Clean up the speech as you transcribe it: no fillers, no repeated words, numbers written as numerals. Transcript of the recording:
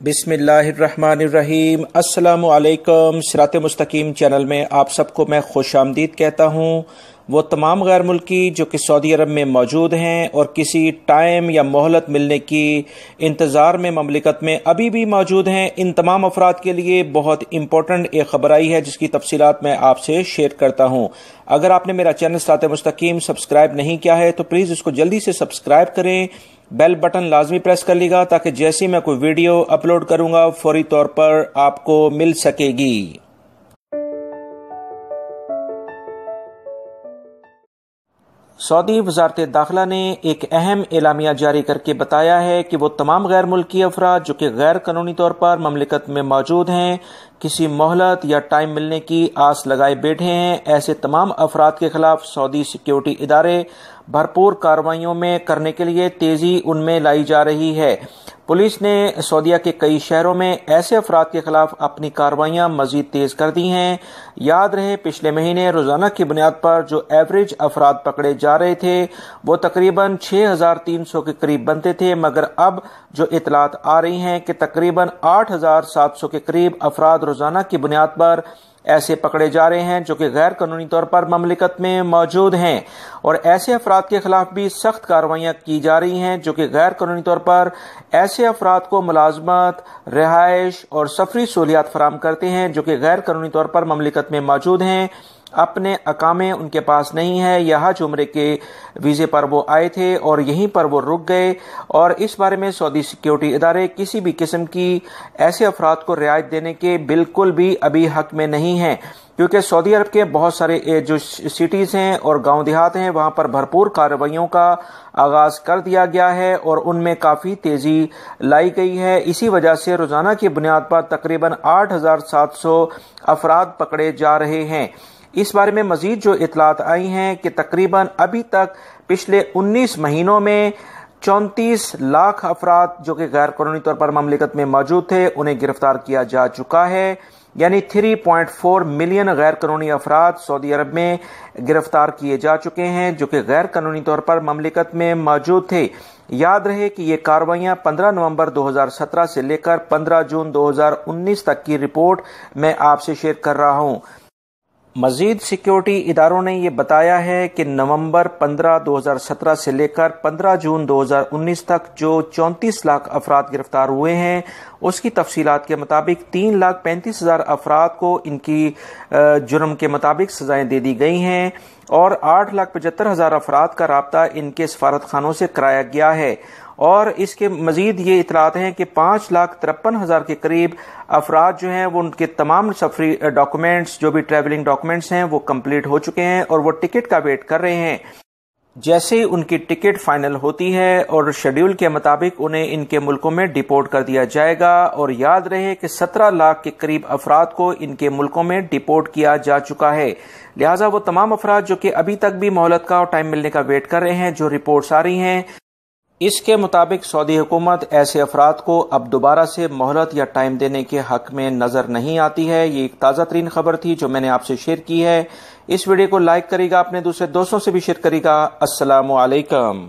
बिस्मिल्लाहिर्रहमानिर्रहीम। अस्सलामु अलैकुम। सिरात मुस्तकीम चैनल में आप सबको मैं खुश आमदीद कहता हूँ। वो तमाम गैर मुल्की जो कि सऊदी अरब में मौजूद हैं और किसी टाइम या मोहलत मिलने की इंतज़ार में ममलिकत में अभी भी मौजूद हैं, इन तमाम अफराद के लिए बहुत इंपॉर्टेंट एक खबर आई है जिसकी तफसीलात मैं आपसे शेयर करता हूँ। अगर आपने मेरा चैनल सिरात मुस्तकीम सब्सक्राइब नहीं किया है तो प्लीज़ इसको जल्दी से सब्सक्राइब करें, बेल बटन लाजमी प्रेस कर लीजिएगा ताकि जैसे मैं कोई वीडियो अपलोड करूंगा फौरी तौर पर आपको मिल सकेगी। सऊदी वजारत दाखिला ने एक अहम एलामिया जारी करके बताया है कि वो तमाम गैर मुल्की अफराद जो कि गैर कानूनी तौर पर ममलिकत में मौजूद हैं, किसी मोहलत या टाइम मिलने की आस लगाए बैठे हैं, ऐसे तमाम अफराद के खिलाफ सऊदी सिक्योरिटी इदारे भरपूर कार्रवाइयों में करने के लिए तेजी उनमें लाई जा रही है। पुलिस ने सऊदीया के कई शहरों में ऐसे अफराद के खिलाफ अपनी कार्रवाइयां मजीद तेज कर दी हैं। याद रहे पिछले महीने रोजाना की बुनियाद पर जो एवरेज अफराद पकड़े जा रहे थे वो तकरीबन 6300 के करीब बनते थे, मगर अब जो इतलात आ रही हैं कि तकरीबन 8700 के करीब अफराद रोजाना की बुनियाद पर ऐसे पकड़े जा रहे हैं जो कि गैर कानूनी तौर पर ममलिकत में मौजूद हैं। और ऐसे अफराद के खिलाफ भी सख्त कार्रवाइयां की जा रही हैं जो कि गैर कानूनी तौर पर ऐसे अफराद को मुलाजमत, रिहाइश और सफरी सहूलियात फराहम करते हैं जो कि गैर कानूनी तौर पर ममलिकत में मौजूद हैं, अपने अकामे उनके पास नहीं है या हज उम्रे के वीज़े पर वो आए थे और यहीं पर वो रुक गए। और इस बारे में सऊदी सिक्योरिटी इदारे किसी भी किस्म की ऐसे अफराद को रियायत देने के बिल्कुल भी अभी हक में नहीं हैं, क्योंकि सऊदी अरब के बहुत सारे जो सिटीज़ हैं और गांव देहात हैं वहां पर भरपूर कार्रवाइयों का आगाज कर दिया गया है और उनमें काफ़ी तेज़ी लाई गई है। इसी वजह से रोज़ाना की बुनियाद पर तकरीबन 8700 अफराद पकड़े जा रहे हैं। इस बारे में मजीद जो इतलात आई हैं कि तकरीबन अभी तक पिछले 19 महीनों में 34 लाख अफराद जो कि गैर कानूनी तौर पर ममलिकत में मौजूद थे उन्हें गिरफ्तार किया जा चुका है। यानी 3.4 मिलियन गैर कानूनी अफराद सऊदी अरब में गिरफ्तार किए जा चुके हैं जो कि गैर कानूनी तौर पर ममलिकत में मौजूद थे। याद रहे कि ये कार्रवाइयां 15 नवंबर 2017 से लेकर 15 जून 2019 तक की रिपोर्ट मैं आपसे शेयर कर रहा हूं। मजीद सिक्योरिटी इदारों ने यह बताया है कि नवंबर 15, 2017 से लेकर 15 जून 2019 तक जो 34 लाख अफराद गिरफ्तार हुए हैं उसकी तफसीलात के मुताबिक 3,35,000 अफराद को इनकी जुर्म के मुताबिक सजाएं दे दी गई हैं और 8,75,000 अफराद का राब्ता इनके सफारत खानों से कराया गया है। और इसके मजीद ये इतलात हैं कि 5,53,000 के करीब अफराद जो हैं वो उनके तमाम सफरी डॉक्यूमेंट्स जो भी ट्रैवलिंग डॉक्यूमेंट्स हैं वो कंप्लीट हो चुके हैं और वो टिकट का वेट कर रहे हैं। जैसे ही उनकी टिकट फाइनल होती है और शेड्यूल के मुताबिक उन्हें इनके मुल्कों में डिपोर्ट कर दिया जाएगा। और याद रहे कि 17 लाख के करीब अफराद को इनके मुल्कों में डिपोर्ट किया जा चुका है। लिहाजा वो तमाम अफराद जो कि अभी तक भी मोहलत का और टाइम मिलने का वेट कर रहे हैं, जो रिपोर्ट्स आ रही हैं इसके मुताबिक सऊदी हुकूमत ऐसे अफराद को अब दोबारा से मोहलत या टाइम देने के हक में नजर नहीं आती है। ये एक ताज़ा तरीन खबर थी जो मैंने आपसे शेयर की है। इस वीडियो को लाइक करेगा, अपने दूसरे दोस्तों से भी शेयर करेगा। अस्सलामु अलैकुम।